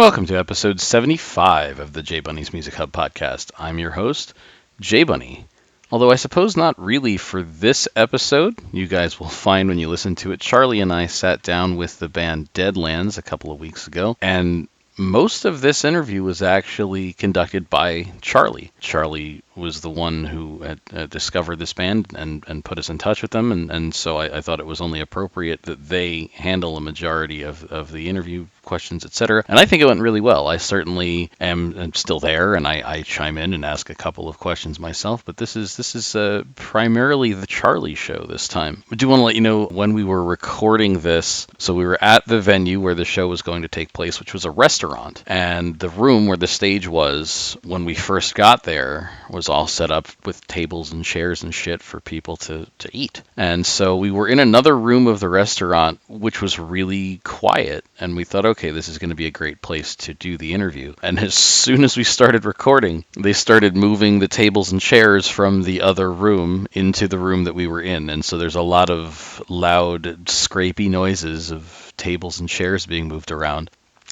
Welcome to episode 75 of the J Bunny's Music Hub podcast. I'm your host, J Bunny. Although I suppose not really for this episode. You guys will find when you listen to it, Charlie and I sat down with the band Deadlands a couple of weeks ago, and most of this interview was actually conducted by Charlie. Charlie was the one who had discovered this band and put us in touch with them, and so I thought it was only appropriate that they handle a majority of the interview questions, etc. And I think it went really well. I certainly am still there, and I chime in and ask a couple of questions myself, but this is primarily the Charlie show this time. I do want to let you know when we were recording this. So we were at the venue where the show was going to take place, which was a restaurant, and the room where the stage was when we first got there was all set up with tables and chairs and shit for people to eat. And so we were in another room of the restaurant, which was really quiet, and we thought, okay, this is going to be a great place to do the interview. And as soon as we started recording, they started moving the tables and chairs from the other room into the room that we were in. And so there's a lot of loud, scrapey noises of tables and chairs being moved around.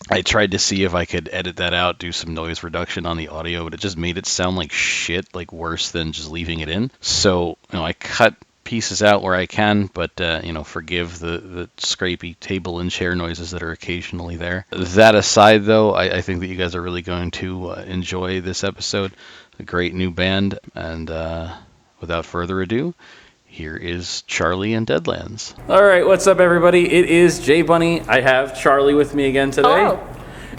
I tried to see if I could edit that out, do some noise reduction on the audio, but it just made it sound like shit, like worse than just leaving it in. So, I cut pieces out where I can, but, forgive the scrapey table and chair noises that are occasionally there. That aside, though, I think that you guys are really going to enjoy this episode. A great new band, and without further ado, here is Charlie and Deadlands. All right, what's up, everybody? It is J Bunny. I have Charlie with me again today. Hello.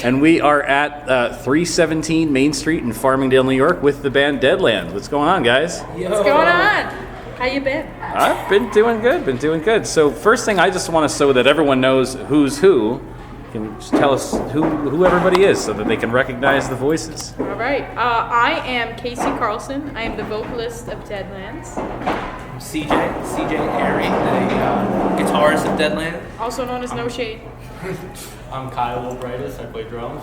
And we are at 317 Main Street in Farmingdale, New York with the band Deadlands. What's going on, guys? Yo. What's going on? How you been? I've been doing good. So first thing, I just want to, so that everyone knows who's who, can you just tell us who everybody is so that they can recognize the voices? All right. I am Kasey Karlsen. I am the vocalist of Deadlands. CJ Arey, the guitarist of Deadlands. Also known as No Shade. I'm Kyle Obraitis, I play drums.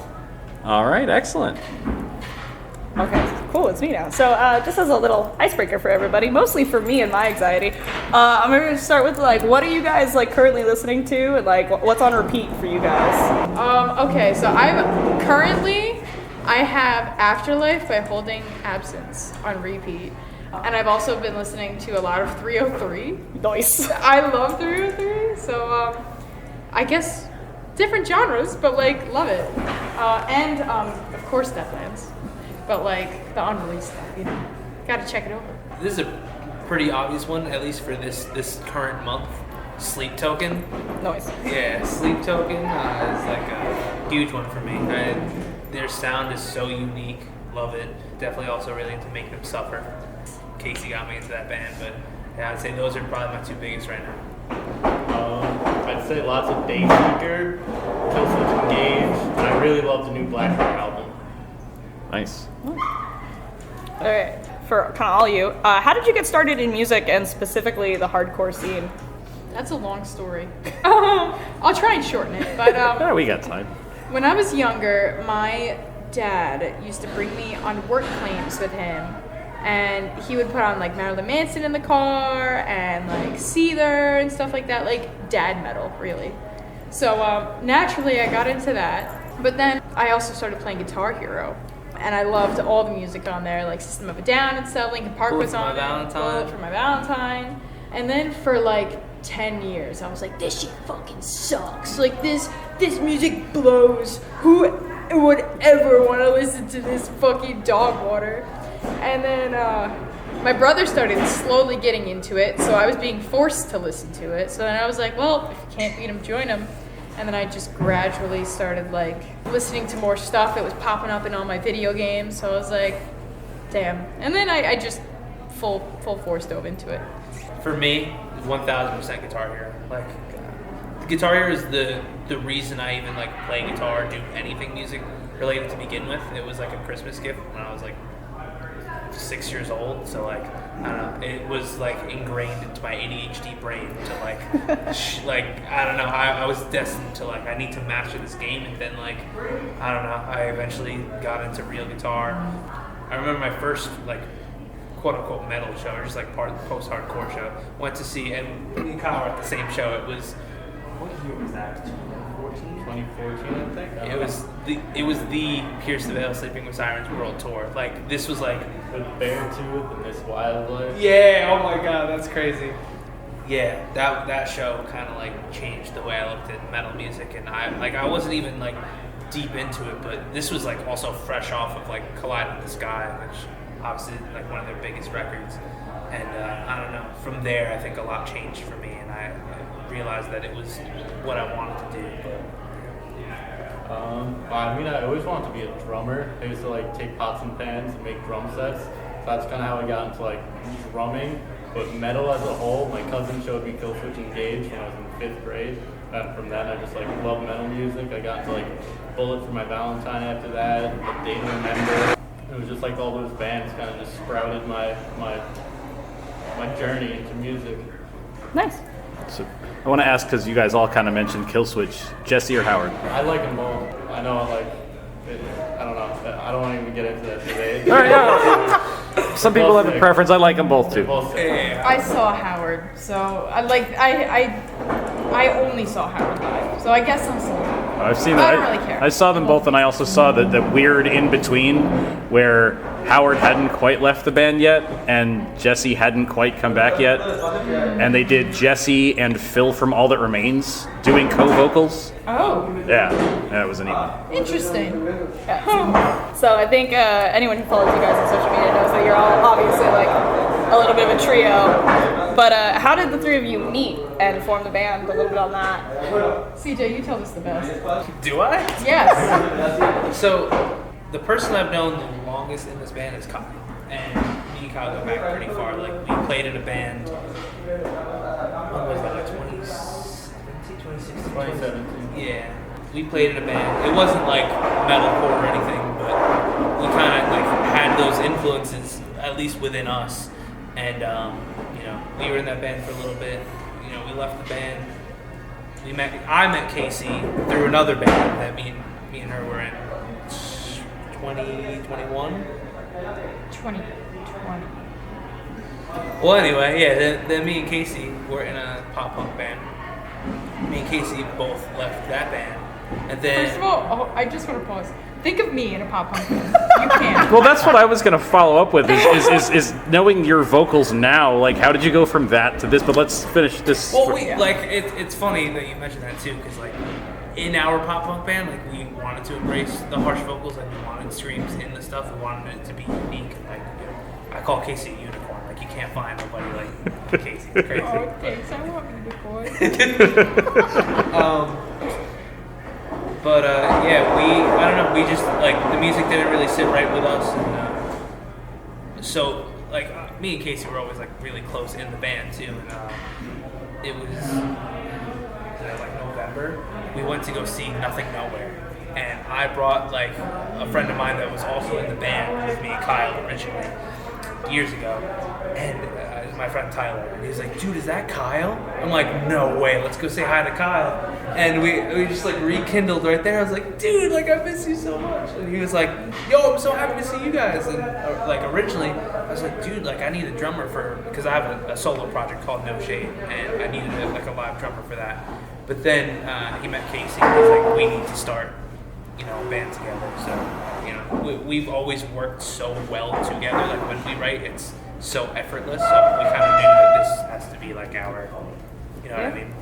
All right, excellent. Okay, cool, it's me now. So just as a little icebreaker for everybody, mostly for me and my anxiety, I'm going to start with, what are you guys, currently listening to, and, what's on repeat for you guys? Okay, so I have Afterlife by Holding Absence on repeat. And I've also been listening to a lot of 303. Nice. I love 303, so I guess different genres, but love it. And of course Deadlands, but the unreleased stuff, gotta check it over. This is a pretty obvious one, at least for this current month. Sleep Token. Nice. Yeah, Sleep Token is a huge one for me. Their sound is so unique, love it. Definitely also really into Make Them Suffer. Kasey got me into that band, but yeah, I'd say those are probably my two biggest right now. I'd say lots of Dayspeaker, Killswitch Engage, and I really love the new Blackheart album. Nice. All right, for kind of all of you, how did you get started in music and specifically the hardcore scene? That's a long story. I'll try and shorten it, but Yeah, we got time. when I was younger, my dad used to bring me on work claims with him. And he would put on Marilyn Manson in the car and Seether and stuff like that, dad metal, really. So naturally I got into that. But then I also started playing Guitar Hero. And I loved all the music on there, System of a Down and stuff. Linkin Park was on it. Bullet for My Valentine. And then for 10 years, I was like, this shit fucking sucks. This music blows. Who would ever want to listen to this fucking dog water? And then my brother started slowly getting into it, so I was being forced to listen to it. So then I was like, well, if you can't beat him, join him. And then I just gradually started listening to more stuff. It was popping up in all my video games, so I was like, damn. And then I just full force dove into it. For me, 1000% Guitar Hero. Guitar Hero is the reason I even play guitar or do anything music related to begin with. It was a Christmas gift when I was 6 years old, so I don't know, it was ingrained into my ADHD brain to I don't know, I was destined to I need to master this game, and then I don't know, I eventually got into real guitar. I remember my first quote unquote metal show, or just part of the post-hardcore show, went to see, and me and Kyle were at the same show. It was, what year was that? 2014? 2014, I think. It was the Pierce the Veil Sleeping with Sirens World Tour. Like, this was like With Beartooth and Miss Wildlife. yeah, oh my god, that's crazy. Yeah, that show kind of like changed the way I looked at metal music, and I wasn't even like deep into it, but this was like also fresh off of like Collide in the Sky, which obviously is like one of their biggest records. And I don't know, from there I think a lot changed for me, and I realized that it was what I wanted to do. I mean, I always wanted to be a drummer. I used to like take pots and pans and make drum sets. So that's kind of how I got into like drumming. But metal as a whole, my cousin showed me Killswitch Engage when I was in 5th grade. And from then I just like love metal music. I got into like Bullet for My Valentine after that, A Day to Remember. It was just like all those bands kind of just sprouted my journey into music. Nice. So I want to ask, because you guys all kind of mentioned Killswitch, Jesse or Howard? I like them both. I know, like, I don't know. I don't want to even get into that today. All right, yeah. Some people have a preference. I like them both too. I saw Howard, so I only saw Howard live, so I guess I'm still. I've seen I that. don't really care. I saw them both, and I also saw the weird in between where Howard hadn't quite left the band yet, and Jesse hadn't quite come back yet, and they did Jesse and Phil from All That Remains doing co-vocals. Oh, Yeah, that was a neat one. interesting. Yeah. So I think anyone who follows you guys on social media knows that you're all obviously like a little bit of a trio. But how did the three of you meet and form the band? A little bit on that. CJ, you tell us the best. Do I? Yes. So, the person I've known the longest in this band is Kyle. And me and Kyle go back pretty far. Like, we played in a band, when was that, like 2017, 2016? 2017. Yeah. We played in a band. It wasn't like metalcore or anything, but we kind of like had those influences, at least within us. And, you know, we were in that band for a little bit. You know, we left the band. I met Kasey through another band that me and her were in 2021. 2020. Well, anyway, yeah, then me and Kasey were in a pop punk band. Me and Kasey both left that band. And then First of all, I just want to pause. Think of me in a pop punk band. You can't. Well, that's what I was going to follow up with is knowing your vocals now. Like, how did you go from that to this? But let's finish this. well, it's funny that you mentioned that too, because like in our pop punk band, like we wanted to embrace the harsh vocals, like we wanted screams in the stuff. We wanted it to be unique. Like, you know, I call Kasey a unicorn. Like, you can't find nobody like Kasey. It's crazy. Oh, thanks. I want unicorn. But yeah, I don't know, we just, like, the music didn't really sit right with us, and so, like, me and Kasey were always, like, really close in the band, too, and it was, like, November, we went to go see Nothing Nowhere, and I brought, like, a friend of mine that was also in the band with me and Kyle originally, years ago, and my friend Tyler, and he's like, dude, is that Kyle? I'm like, no way, let's go say hi to Kyle. And we just like rekindled right there. I was like, dude, like I miss you so much. And he was like, yo, I'm so happy to see you guys. And like originally, I was like, dude, like I need a drummer because I have a solo project called No Shade, and I needed a live drummer for that. But then he met Kasey, and he's like, we need to start, you know, a band together. So, you know, we've always worked so well together. Like when we write, it's so effortless. So we kind of knew that this has to be like our, you know what I mean?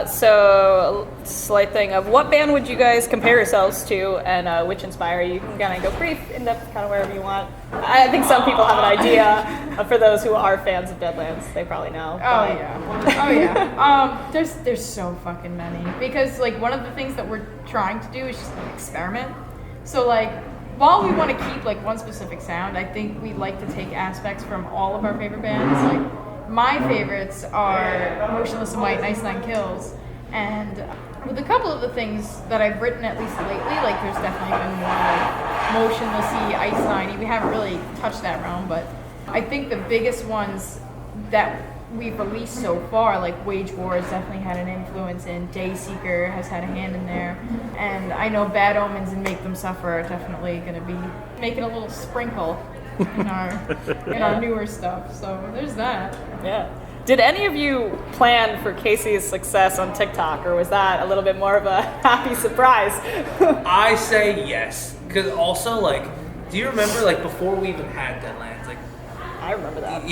So, slight thing of what band would you guys compare yourselves to, and which inspire you? You can kind of go brief, in depth, kind of wherever you want. I think some people have an idea. For those who are fans of Deadlands, they probably know. Oh yeah. There's so fucking many, because like one of the things that we're trying to do is just like, experiment. So like while we want to keep like one specific sound, I think we like to take aspects from all of our favorite bands. Like my favorites are Motionless and White and Ice Nine Kills, and with a couple of the things that I've written at least lately, like there's definitely been more like Motionless-y, Ice Nine-y. We haven't really touched that realm, but I think the biggest ones that we've released so far, like Wage War has definitely had an influence in, Dayseeker has had a hand in there, and I know Bad Omens and Make Them Suffer are definitely going to be making a little sprinkle in our newer stuff. So there's that. Yeah. Did any of you plan for Kasey's success on TikTok, or was that a little bit more of a happy surprise? I say yes, because also, like, do you remember, like, before we even had Deadlands, like, I remember that.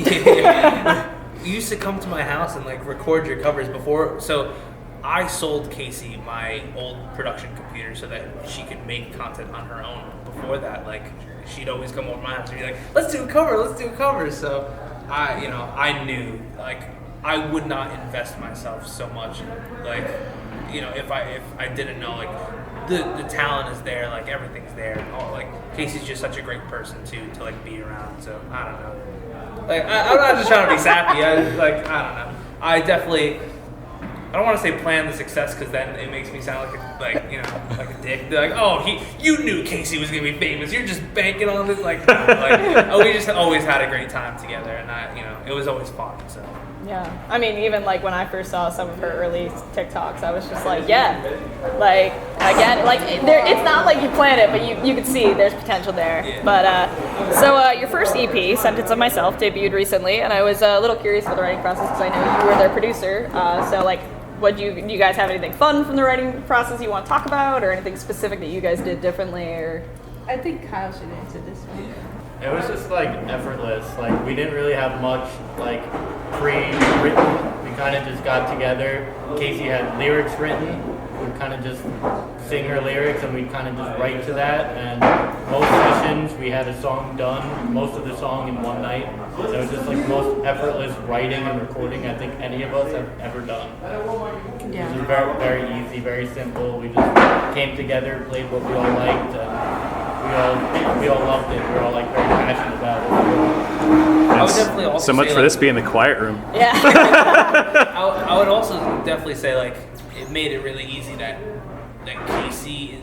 you used to come to my house and, like, record your covers before, so I sold Kasey my old production computer so that she could make content on her own. Before that, like, she'd always come over to my house and be like, let's do a cover. So I knew, like, I would not invest myself so much, like, if I didn't know, like, the talent is there, like, everything's there. Oh, like, Kasey's just such a great person to like be around. So I don't know. Like, I'm not just trying to be sappy. I don't know. I don't want to say plan the success, because then it makes me sound like a dick. They're like, oh, you knew Kasey was gonna be famous. You're just banking on this. Like, we just always had a great time together, and it was always fun. So. Yeah, I mean, even like when I first saw some of her early TikToks, I was just like, yeah, like I get it. Like it's not like you plan it, but you could see there's potential there. Yeah. But so your first EP, Sentence of Myself, debuted recently, and I was a little curious about the writing process because I know you were their producer. So like, do you guys have anything fun from the writing process you want to talk about, or anything specific that you guys did differently, or? I think Kyle should answer this one. It was just like effortless. Like we didn't really have much like pre-written. We kind of just got together. Kasey had lyrics written. We'd kind of just sing her lyrics and we'd kind of just write to that. And most sessions we had a song done, most of the song in one night. So it was just like the most effortless writing and recording I think any of us have ever done. Yeah. It was very, very easy, very simple. We just came together, played what we all liked, and we all loved it. We were all like very passionate about it. I would definitely also So much say, for like, this being the quiet room. Yeah. I would also definitely say, like, it made it really easy that Kasey.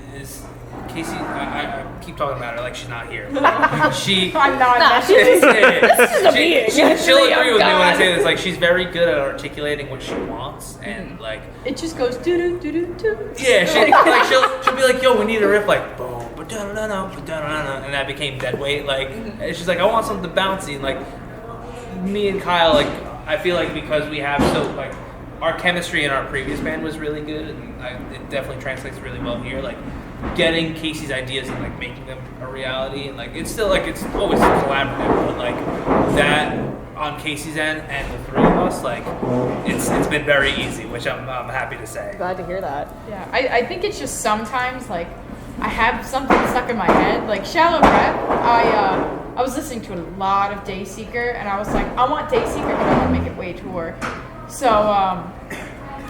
I keep talking about her like she's not here. I'm not. Nah, she's a being. She'll agree with me when I say this. Like, she's very good at articulating what she wants, and like It just goes doo doo doo doo doo. yeah, she'll be like, yo, we need a riff like boom, and that became Deadweight. Like, and she's like, I want something bouncy, and like me and Kyle, like, I feel like because we have our chemistry in our previous band was really good, and it definitely translates really well here. Like, getting Kasey's ideas and like making them a reality, and like it's still like it's always collaborative, but like that on Kasey's end and the three of us, like it's been very easy, which I'm happy to say. Glad to hear that. Yeah, I think it's just sometimes like I have something stuck in my head, like Shallow Rep. I was listening to a lot of Dayseeker, and I was like, I want Dayseeker, but I want to make it way tour. So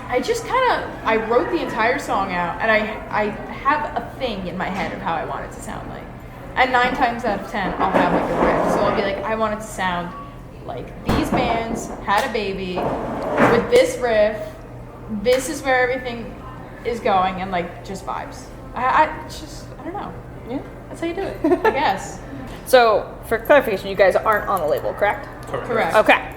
I just I wrote the entire song out, and I have a thing in my head of how I want it to sound like. And 9 times out of 10, I'll have like a riff. So I'll be like, I want it to sound like these bands had a baby with this riff. This is where everything is going, and like just vibes. I don't know. Yeah. That's how you do it, I guess. So, for clarification, you guys aren't on a label, correct? Correct. Okay.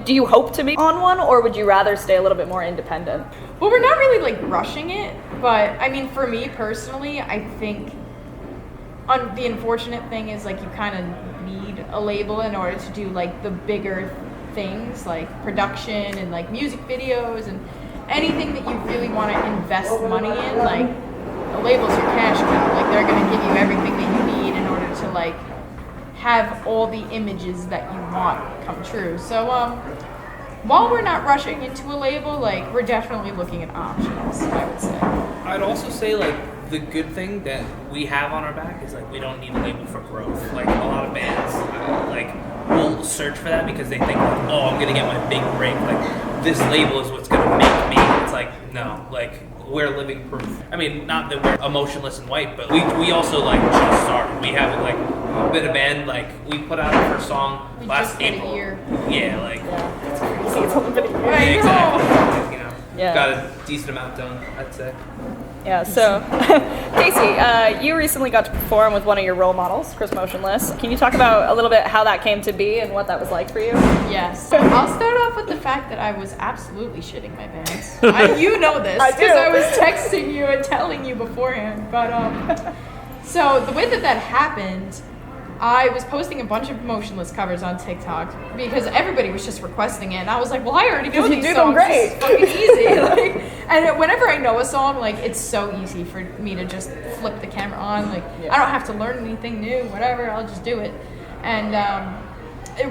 Do you hope to be on one, or would you rather stay a little bit more independent? Well, we're not really like rushing it, but I mean, for me personally, I think the unfortunate thing is like you kind of need a label in order to do like the bigger things like production and like music videos and anything that you really want to invest money in. Like, a label's your cash cow. Like, they're going to give you everything that you need in order to like have all the images that you want come true. So while we're not rushing into a label, like, we're definitely looking at options, I would say. I'd also say, like, the good thing that we have on our back is, like, we don't need a label for growth. Like, a lot of bands, will search for that because they think, like, oh, I'm going to get my big break. Like, this label is what's going to make me. It's like, no. Like, we're living proof. I mean, not that we're Motionless and White, but we also, like, just started. We haven't, like, been a band. Like, we put out our first song last April. A year. Yeah, like, It's crazy. It's only been a year. I know. exactly. Yeah. Got a decent amount done, I'd say. Yeah, so, Kasey, you recently got to perform with one of your role models, Chris Motionless. Can you talk about a little bit how that came to be and what that was like for you? Yes. I'll start off with the fact that I was absolutely shitting my pants. You know this, I do. because I was texting you and telling you beforehand. But so the way that happened, I was posting a bunch of Motionless covers on TikTok because everybody was just requesting it, and I was like, well, I already know these do songs. them great. It's fucking easy. Like, and whenever I know a song, like, it's so easy for me to just flip the camera on. Like, I don't have to learn anything new, whatever. I'll just do it. And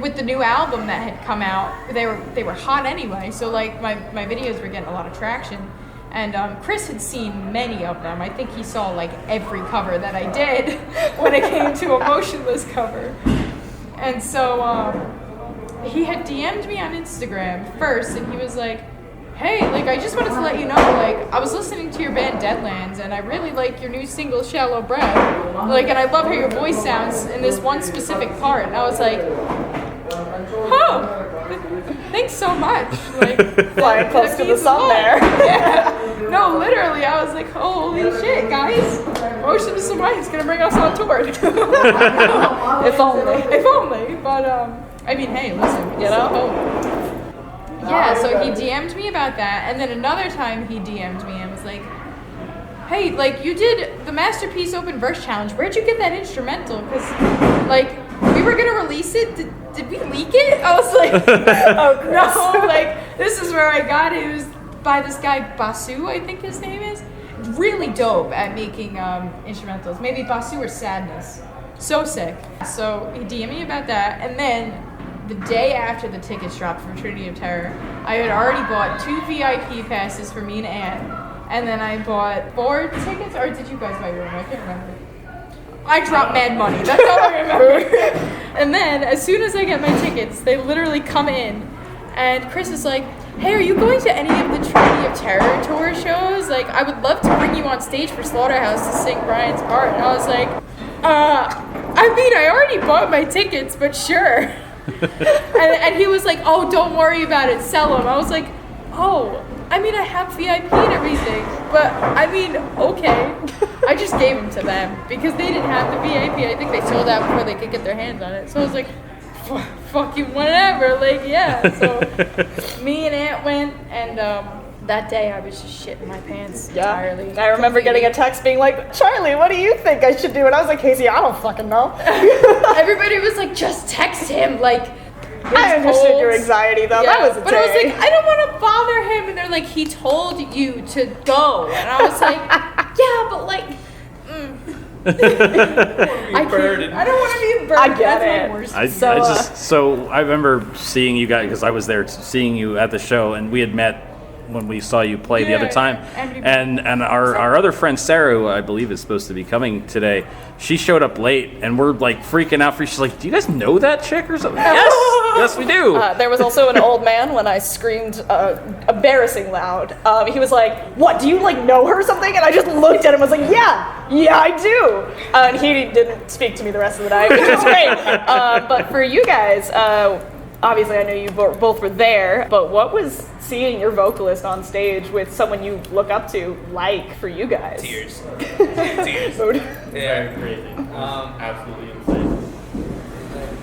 with the new album that had come out, they were hot anyway. So like my videos were getting a lot of traction. And Chris had seen many of them. I think he saw like every cover that I did when it came to a Motionless cover. And so he had DM'd me on Instagram first, and he was like, hey, like, I just wanted to let you know, like, I was listening to your band Deadlands, and I really like your new single, Shallow Breath. Like, and I love how your voice sounds in this one specific part. And I was like, oh, thanks so much. Like, Flying close to the sun there. Yeah. No, literally, I was like, holy shit, guys. Motionless is gonna bring us on tour. If only. If only. But, I mean, hey, listen, you know? Yeah, so he DM'd me about that, and then another time he DM'd me and was like, hey, like, you did the Masterpiece Open Verse Challenge. Where'd you get that instrumental? Because, like, we were gonna release it. Did we leak it? I was like, oh, no, like, this is where I got it. It was by this guy, Basu, I think his name is. Really dope at making instrumentals. Maybe Basu or Sadness. So sick. So he DM'd me about that, and then the day after the tickets dropped for Trinity of Terror, I had already bought 2 VIP passes for me and Anne, and then I bought 4 tickets, or did you guys buy your own? I can't remember. I dropped mad money, that's all I remember. And then, as soon as I get my tickets, they literally come in, and Chris is like, hey, are you going to any of the Trinity of Terror Tour shows? Like, I would love to bring you on stage for Slaughterhouse to sing Brian's part. And I was like, I mean, I already bought my tickets, but sure. and he was like, oh, don't worry about it, sell them. I was like, oh, I mean, I have VIP and everything, but I mean, okay. I just gave them to them because they didn't have the VIP. I think they sold out before they could get their hands on it. So I was like, fucking whatever, like, yeah. So me and Aunt went, and that day I was just shitting my pants entirely. I remember getting a text being like, Charlie, what do you think I should do? And I was like, Kasey, I don't fucking know. Everybody was like, just text him, like, I understood your anxiety though. Yeah, That was a but I was like, I don't want to bother him. And they're like, he told you to go. And I was like, yeah, but like, I don't want to be a burden. I get That's it. my worst. So I remember seeing you guys, because I was there seeing you at the show, and we had met when we saw you play the other time. And our other friend Sarah, who I believe is supposed to be coming today, she showed up late, and we're like freaking out. She's like, do you guys know that chick or something? Yes, we do. There was also an old man when I screamed embarrassing loud. He was like, what, do you like know her or something? And I just looked at him and was like, yeah, I do. And he didn't speak to me the rest of the night, which was great. But for you guys, obviously I know you both were there, but what was seeing your vocalist on stage with someone you look up to like for you guys? Tears. Very crazy. Absolutely insane.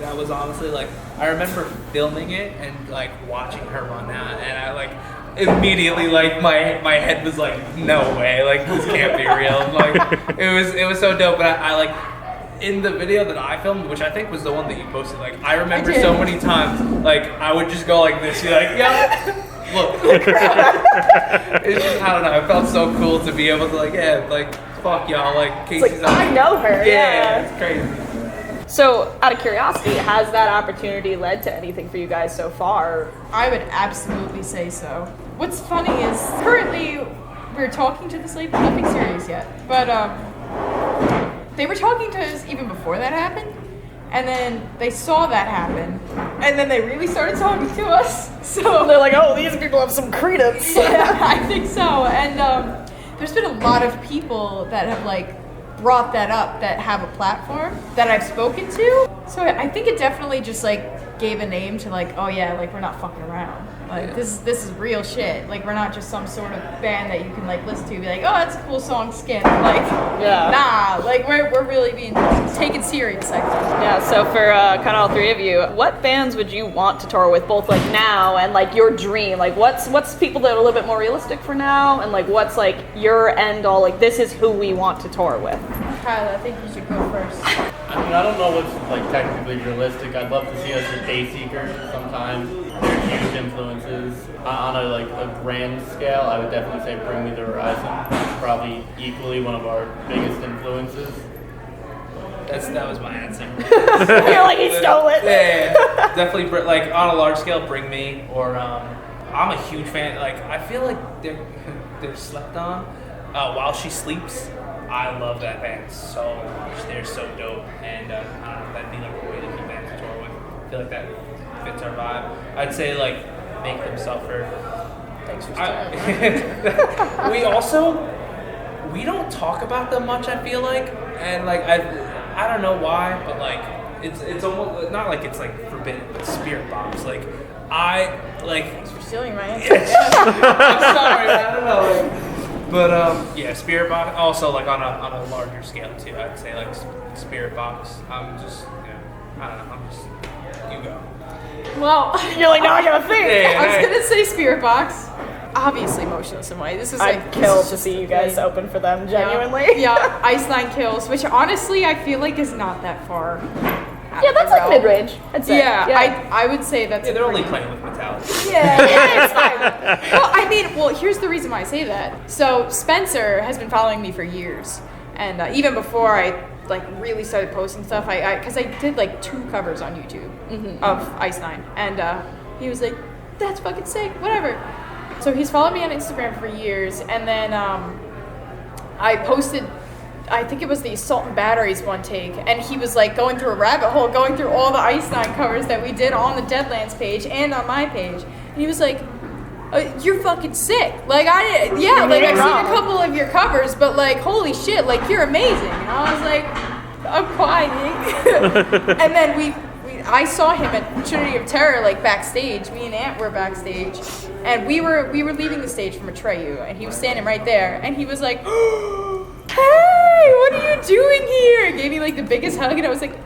That was honestly like, I remember filming it and like watching her run out, and I like immediately like my head was like, no way, like this can't be real. Like it was so dope. But I like in the video that I filmed, which I think was the one that you posted, like I remember so many times like I would just go like this, be like, yeah. Look, it's just, I don't know. It felt so cool to be able to like fuck y'all, like Kasey's like, I know her. Yeah, it's crazy. So, out of curiosity, has that opportunity led to anything for you guys so far? I would absolutely say so. What's funny is currently we're talking to this lady, nothing serious yet, but they were talking to us even before that happened. And then they saw that happen, and then they really started talking to us. So they're like, oh, these people have some credence. Yeah, I think so. And there's been a lot of people that have like brought that up that have a platform that I've spoken to. So I think it definitely just like gave a name to like, oh yeah, like we're not fucking around. Like this is real shit. Like we're not just some sort of band that you can like listen to and be like, oh, that's a cool song, Skin. Like, nah, like we're really being taken serious, I think. Yeah, so for kind of all three of you, what bands would you want to tour with, both like now and like your dream? Like what's people that are a little bit more realistic for now, and like what's like your end all, like this is who we want to tour with? Kyla, I think you should go first. I mean, I don't know what's like technically realistic. I'd love to see us with Dayseekers sometime. They're huge influences. On a grand scale, I would definitely say Bring Me the Horizon. It's probably equally one of our biggest influences. That was my answer. I feel like he stole it. Yeah, definitely. Like on a large scale, Bring Me, or I'm a huge fan. Like I feel like they're slept on. While She Sleeps, I love that band so much. They're so dope, and I don't know, that'd be like a way to keep bands to tour with. I feel like that fits our vibe. I'd say like Make Them Suffer. Thanks for starting. We don't talk about them much. I feel like, and like I don't know why, but like it's almost not like it's like forbidden, but Spirit Box. Like I like. Thanks for stealing my answer. I'm sorry, I don't know. Like, but yeah, Spirit Box. Also like on a larger scale too. I'd say like Spirit Box. I'm just I don't know. I'm just you go. Well, You're like, now I gotta think. I was gonna say Spirit Box. Obviously, Motionless in Way. This is I'd like kill to see you guys open for them, genuinely. Yeah, Ice Nine Kills, which honestly I feel like is not that far. Yeah, that's like mid-range, I'd say. Yeah, I would say that's. Yeah, they're only playing with Metallica. Yeah, it's fine. Well, here's the reason why I say that. So Spencer has been following me for years, and even before I like really started posting stuff, because I did like 2 covers on YouTube of Ice Nine, and he was like, "That's fucking sick, whatever." So he's followed me on Instagram for years, and then I posted, I think it was the Assault and Batteries one take, and he was like going through a rabbit hole, going through all the Ice Nine covers that we did on the Deadlands page and on my page, and he was like, "You're fucking sick." Like I've seen a couple of your covers, but like holy shit, like you're amazing. And I was like, I'm crying. And then I saw him at Trinity of Terror, like backstage. Me and Ant were backstage, and we were leaving the stage from Atreyu, and he was standing right there, and he was like, "Hey, what are you doing here?" And gave me like the biggest hug, and I was like,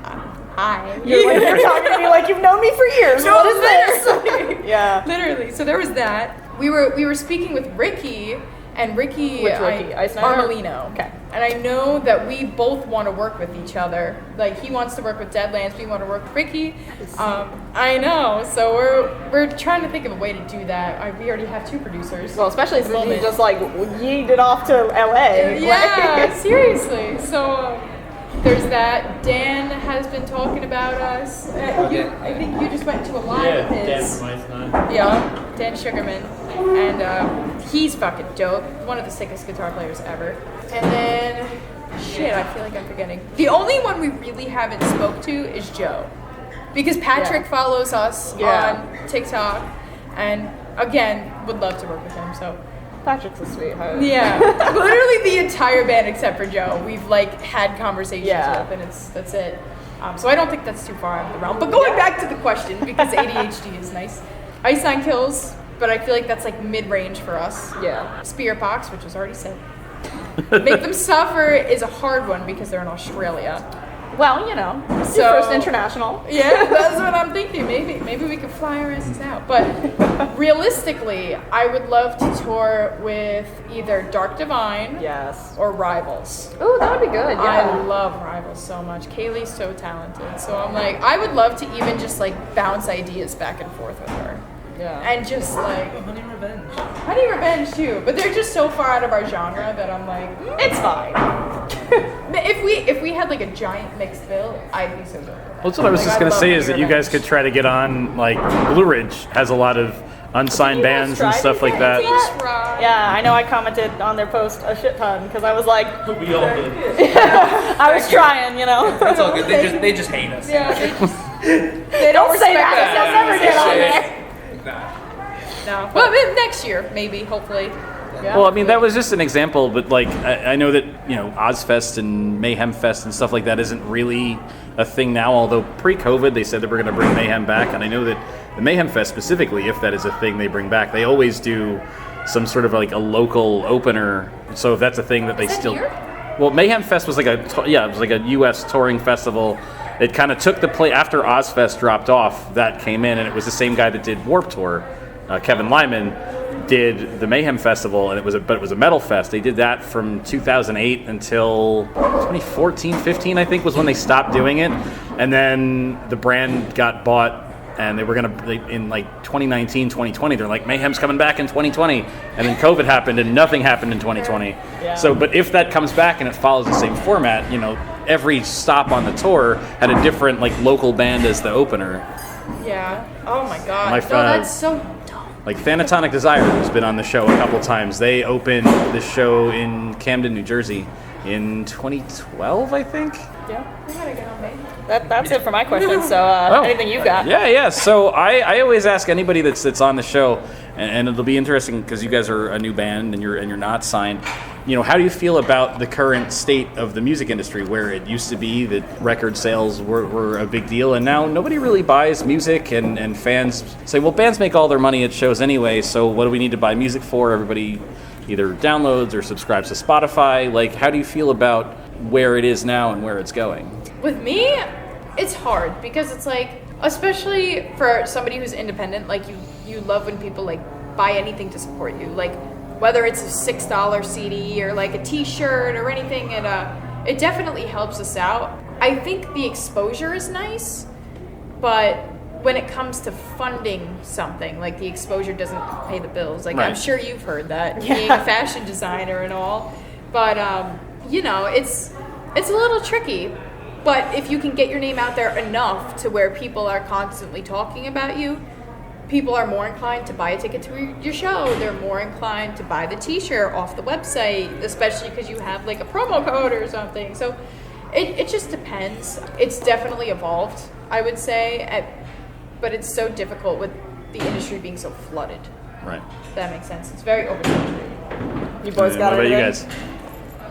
"Hi." You're talking to me like you've known me for years. No, what is this? Yeah. Literally. So there was that. We were speaking with Ricky, and Ricky, Which Ricky? Ice Nine? Armelino. Okay. And I know that we both want to work with each other. Like he wants to work with Deadlands, we want to work with Ricky. I know. So we're trying to think of a way to do that. We already have 2 producers. Well, especially since you just like yeeted off to LA. Yeah, seriously. So there's that. Dan has been talking about us. I think you just went to a live of his. Dan from Ice Nine. Yeah, Dan Sugarman. And he's fucking dope. One of the sickest guitar players ever. And then, shit, I feel like I'm forgetting. The only one we really haven't spoke to is Joe. Because Patrick follows us on TikTok. And again, would love to work with him, so. Patrick's a sweetheart. Yeah. Literally the entire band except for Joe, we've like had conversations with, and that's it. So I don't think that's too far out of the realm. But going back to the question, because ADHD is nice. Ice Nine Kills, but I feel like that's like mid-range for us. Yeah. Spirit Box, which was already said. Make Them Suffer is a hard one because they're in Australia. Well, you know, it's So- your first international. Yeah, that's what I'm thinking. Maybe we could fly our asses out. But realistically, I would love to tour with either Dark Divine Yes. or Rivals. Ooh, that would be good. I Yeah. love Rivals so much. Kaylee's so talented. So I'm like, I would love to even just like bounce ideas back and forth with her. Yeah. And just like Honey Revenge. Honey Revenge too, but they're just so far out of our genre that I'm like, It's fine. if we had like a giant mixed bill, I'd be so good. Well, that's what I was Like, just I gonna love say Honey is that you guys Revenge. could try to get on, like, Blue Ridge has a lot of unsigned You guys bands and tried stuff to like get that. into that? Try. Yeah, I know I commented on their post a shit ton because I was like, We all did. I was trying, you know. That's all good. They just hate us. Yeah, they Don't say respect that. us. They'll never get on there. No, but maybe next year, maybe, hopefully. Yeah. Well, I mean, that was just an example, but like, I know that, you know, Ozfest and Mayhem Fest and stuff like that isn't really a thing now, although pre-COVID they said that we're going to bring Mayhem back, and I know that the Mayhem Fest specifically, if that is a thing they bring back, they always do some sort of like a local opener, so if that's a thing that they Is that still... here? Well, Mayhem Fest was like it was like a U.S. touring festival. It kind of took the play after Ozfest dropped off. That came in, and it was the same guy that did Warped Tour, Kevin Lyman, did the Mayhem Festival, and it was a metal fest. They did that from 2008 until 2014, 15, I think, was when they stopped doing it. And then the brand got bought, and they were in like 2019, 2020, they're like, Mayhem's coming back in 2020. And then COVID happened, and nothing happened in 2020. Yeah. So, but if that comes back and it follows the same format, every stop on the tour had a different like local band as the opener. Yeah. Oh my god. My No, that's so dumb. Like Thanatonic Desire, who's been on the show a couple times, they opened the show in Camden, New Jersey in 2012, I think. Yeah. We gotta get on me. That's it for my question. So anything you've got? Yeah. So I always ask anybody that's on the show, and it'll be interesting because you guys are a new band and you're not signed. How do you feel about the current state of the music industry, where it used to be that record sales were a big deal, and now nobody really buys music, and fans say, well, bands make all their money at shows anyway, so what do we need to buy music for? Everybody either downloads or subscribes to Spotify. Like, how do you feel about where it is now and where it's going? With me, it's hard because it's like, especially for somebody who's independent, like you love when people like buy anything to support you, like whether it's a $6 CD or like a t-shirt or anything, it definitely helps us out. I think the exposure is nice, but when it comes to funding something, like the exposure doesn't pay the bills. Like, right. I'm sure you've heard that, being a fashion designer and all, but it's a little tricky. But if you can get your name out there enough to where people are constantly talking about you, people are more inclined to buy a ticket to your show. They're more inclined to buy the t-shirt off the website, especially because you have like a promo code or something. So it just depends. It's definitely evolved, I would say, but it's so difficult with the industry being so flooded. Right. If that makes sense. It's very oversaturated. You boys got what it. about you guys?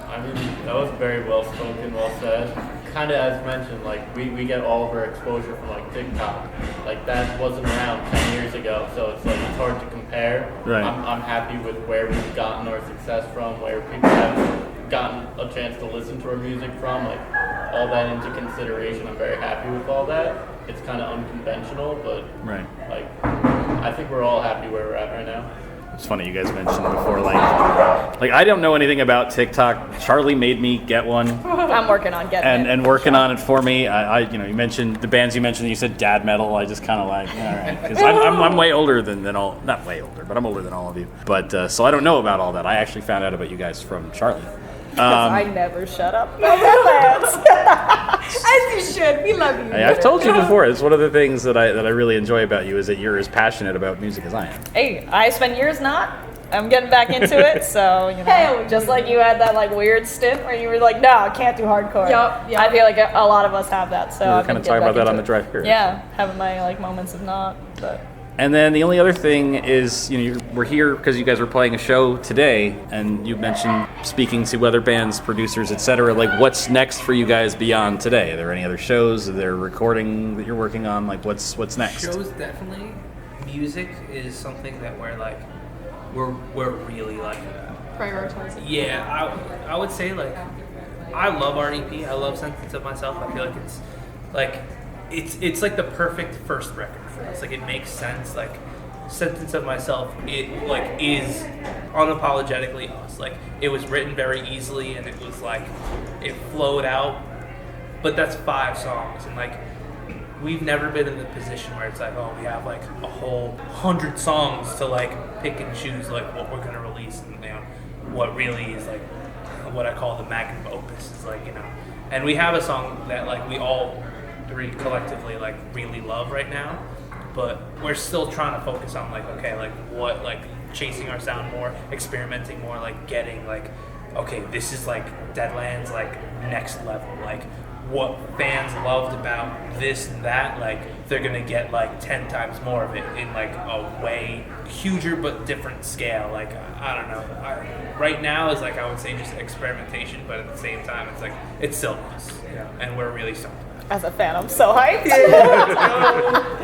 I mean, that was very well spoken, well said. Kind of as mentioned, like we get all of our exposure from like TikTok. Like that wasn't around 10 years ago, so it's like it's hard to compare. Right. I'm happy with where we've gotten our success from, where people have gotten a chance to listen to our music from. Like all that into consideration, I'm very happy with all that. It's kind of unconventional, but Right. like I think we're all happy where we're at right now. It's funny you guys mentioned before, like I don't know anything about TikTok. Charlie made me get one, I'm working on getting it. and working on it for me. You mentioned the bands you mentioned. You said dad metal. I just kind of like, all right, because I'm way older than all, not way older, but I'm older than all of you. But so I don't know about all that. I actually found out about you guys from Charlie. I never shut up about Deadlands. As you should. We love you. Hey, I've told you before. It's one of the things that I really enjoy about you is that you're as passionate about music as I am. Hey, I spent years not. I'm getting back into it, so Hell just like you had that like weird stint where you were like, no, I can't do hardcore. Yup. I feel like a lot of us have that. So We were I've kind been of talking getting about that back on the into drive it. here. Yeah, having my like moments of not, but. And then the only other thing is, we're here because you guys were playing a show today, and you mentioned speaking to other bands, producers, etc. Like, what's next for you guys beyond today? Are there any other shows? Are there recording that you're working on? Like, what's next? Shows definitely. Music is something that we're really like Prioritizing. Yeah, I would say like I love our EP. I love Sentence of Myself. I feel like it's like the perfect first record for us. Like it makes sense. Like Sentence of Myself, it like is unapologetically us. Like it was written very easily and it was like it flowed out. But that's 5 songs and like we've never been in the position where it's like, oh, we have like a whole 100 songs to like pick and choose like what we're gonna release, and what really is like what I call the magnum opus is like, and we have a song that like we all three collectively like really love right now, but we're still trying to focus on like, okay, like what, like chasing our sound more, experimenting more, like getting like, okay, this is like Deadlands like next level, like what fans loved about this and that, like they're gonna get like 10 times more of it in like a way huger but different scale. Like I don't know, right now is like I would say just experimentation, but at the same time it's like it's still us, and we're really stoked. As a fan, I'm so hyped.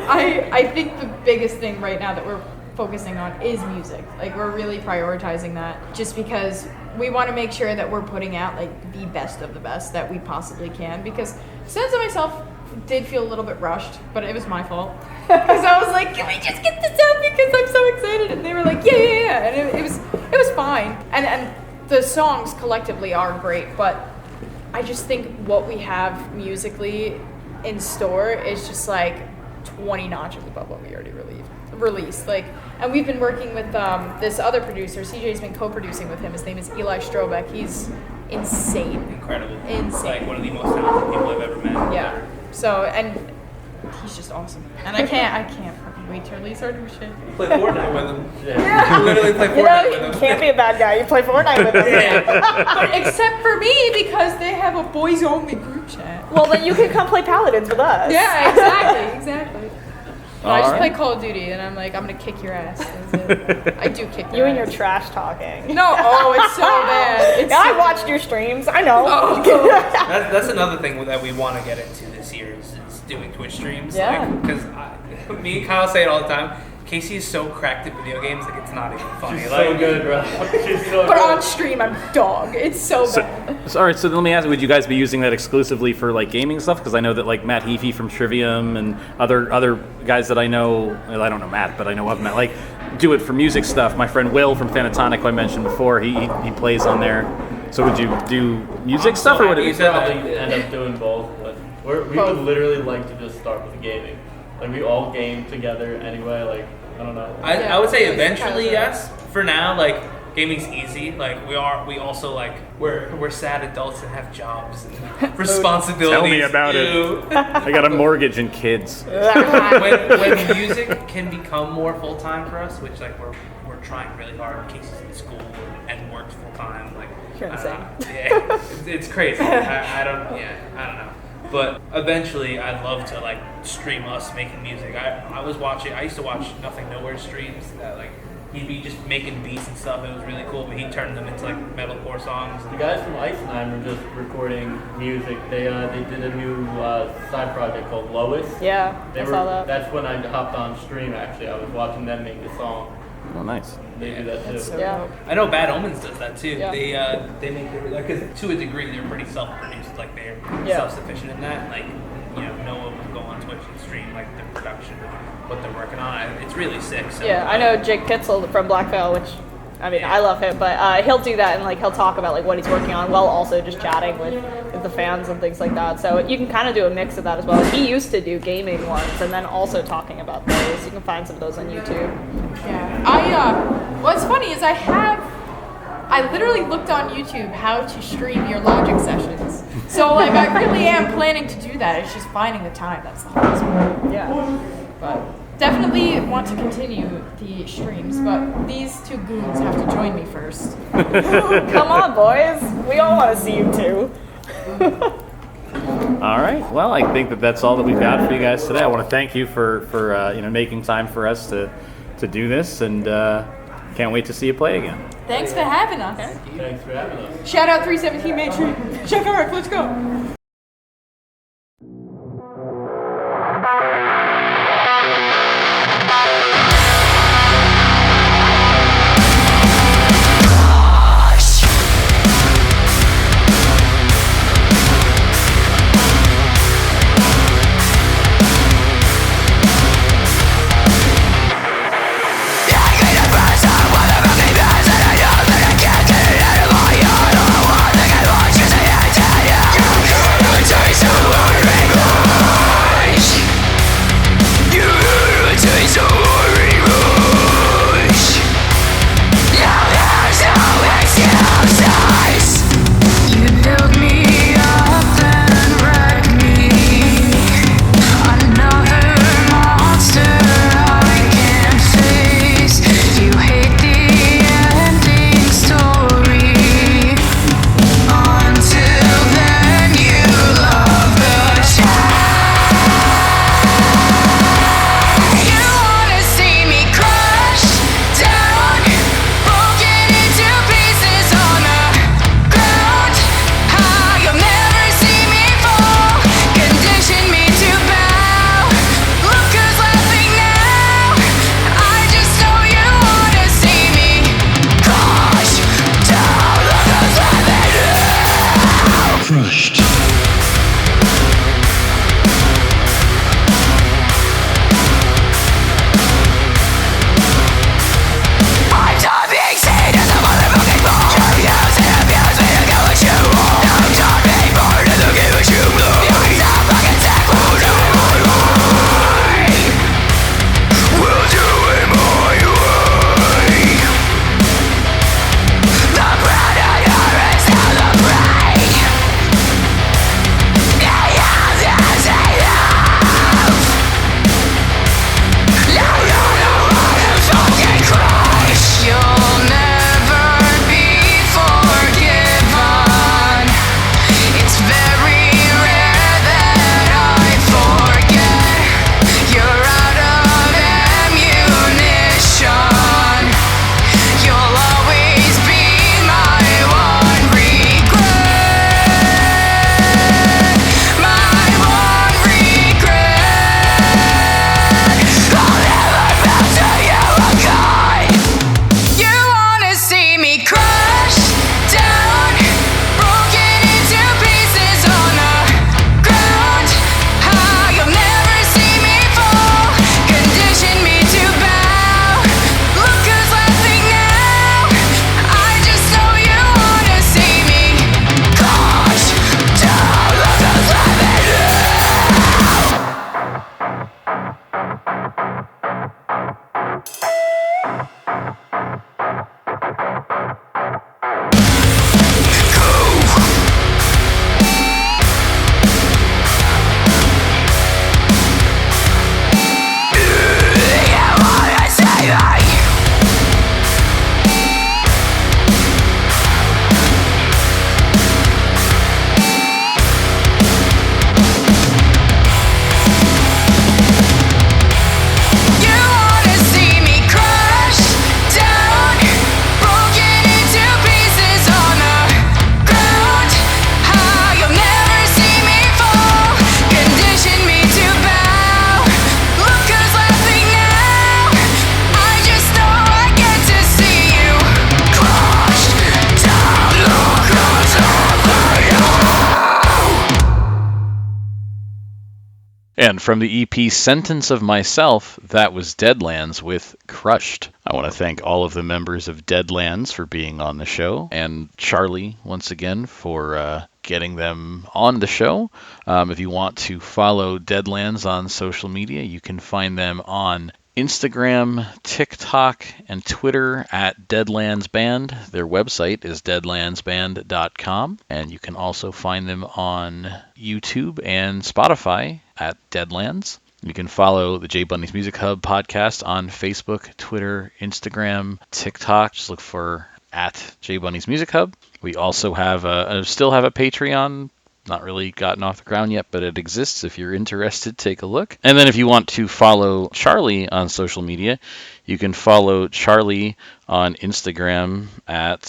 I think the biggest thing right now that we're focusing on is music. Like we're really prioritizing that just because we want to make sure that we're putting out like the best of the best that we possibly can, because Sense of Myself did feel a little bit rushed, but it was my fault. Because I was like, can we just get this out because I'm so excited? And they were like, yeah. And it was fine. And the songs collectively are great, but I just think what we have musically in store is just like 20 notches above what we already released. Like, and we've been working with this other producer. CJ's been co-producing with him. His name is Eli Strobeck. He's insane. Incredible. Insane. Like one of the most talented people I've ever met. Yeah. So, and he's just awesome. And I can't fucking wait to release our new shit. Play Fortnite with him. Yeah. Literally play Fortnite with him. You can't be a bad guy. You play Fortnite with them. But except for me, because they have a boys-only group chat. Well, then you can come play Paladins with us. Yeah, exactly. I just All play right. Call of Duty, and I'm like, I'm gonna kick your ass. That's it. I do kick You your and your ass. trash talking. No, it's so bad. It's Yeah, I so watched bad. your streams. I know. Oh. That's another thing that we want to get into this year is doing Twitch streams. Yeah. Because me and Kyle say it all the time. Casey is so cracked at video games, like it's not even funny. She's like, so good, bro. She's so But good. on stream, I'm dog. It's so bad. So, all right, so let me ask, would you guys be using that exclusively for like gaming stuff? Because I know that like Matt Heafy from Trivium and other guys that I know, well, I don't know Matt, but I know of Matt, like do it for music stuff. My friend Will from Thanatonic, who I mentioned before, he plays on there. So would you do music stuff or would We it? probably end up doing both, but we Both. would literally like to just start with gaming. Like we all game together anyway. Like I don't know. I would say Yeah, eventually Kyle's yes. For now, like gaming's easy. Like we also like we're sad adults that have jobs and responsibilities. Tell me about it. Ew. I got a mortgage and kids. when music can become more full time for us, which like we're trying really hard. Casey's in school and works full time. Like You're insane. yeah, it's crazy. I don't know. But eventually, I'd love to like stream us making music. I used to watch Nothing Nowhere streams that like he'd be just making beats and stuff. It was really cool, but he'd turn them into like metalcore songs. The guys from Icenheim are just recording music. They did a new side project called Lois. Yeah, I saw that. That's when I hopped on stream. Actually, I was watching them make the song. Oh, nice. They do that too. So Yeah. dope. I know Bad Omens does that too. Yeah. They make their because to a degree they're pretty self-produced. Like they're Yeah. self-sufficient in that. Like Noah will go on Twitch and stream like the production of what they're working on. It's really sick. So, Yeah, I know Jake Pitzel from Black Veil, which, I mean, I love him, but he'll do that and like he'll talk about like what he's working on while also just chatting with the fans and things like that. So you can kind of do a mix of that as well. He used to do gaming ones and then also talking about those. You can find some of those on YouTube. Yeah. What's funny is I literally looked on YouTube how to stream your Logic sessions. So like I really am planning to do that. It's just finding the time. That's the hardest part. Yeah. But definitely want to continue the streams, but these two goons have to join me first. Come on, boys. We all want to see you too. All right. Well, I think that's all that we've got for you guys today. I want to thank you for making time for us to do this, and can't wait to see you play again. Thanks for having us. Thanks for having us. Shout out 317 Main Street. Check out, let's go. And from the EP Sentence of Myself, that was Deadlands with Crushed. I want to thank all of the members of Deadlands for being on the show, and Charlie, once again, for getting them on the show. If you want to follow Deadlands on social media, you can find them on Instagram, TikTok, and Twitter at Deadlands Band. Their website is deadlandsband.com, and you can also find them on YouTube and Spotify at Deadlands. You can follow the J Bunny's Music Hub podcast on Facebook, Twitter, Instagram, TikTok. Just look for at J Bunny's Music Hub. We also still have a Patreon. Not really gotten off the ground yet, but it exists. If you're interested, take a look. And then if you want to follow Charlie on social media, you can follow Charlie on Instagram at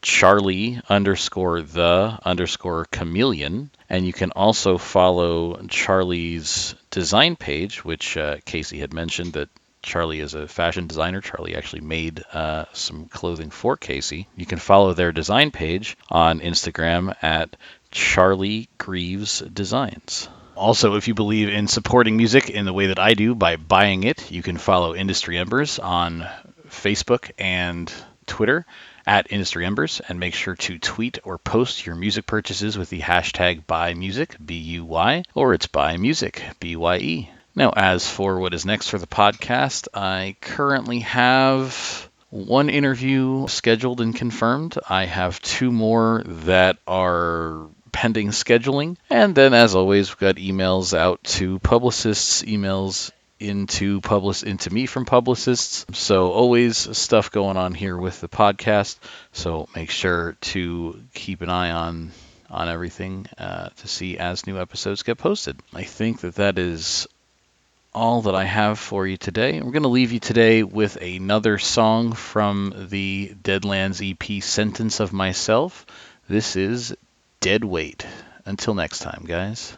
Charlie_the_chameleon. And you can also follow Charlie's design page, which Kasey had mentioned that Charlie is a fashion designer. Charlie actually made some clothing for Kasey. You can follow their design page on Instagram at Charlie Greaves Designs. Also, if you believe in supporting music in the way that I do by buying it, you can follow Industry Embers on Facebook and Twitter at Industry Embers, and make sure to tweet or post your music purchases with the hashtag BuyMusic, B-U-Y, or it's BuyMusic, B-Y-E. Now, as for what is next for the podcast, I currently have one interview scheduled and confirmed. I have 2 more that are pending scheduling. And then, as always, we've got emails out to publicists, emails into me from publicists. So always stuff going on here with the podcast. So make sure to keep an eye on everything to see as new episodes get posted. I think that is all that I have for you today. We're going to leave you today with another song from the Deadlands EP, Sentence of Myself. This is Deadweight. Until next time, guys.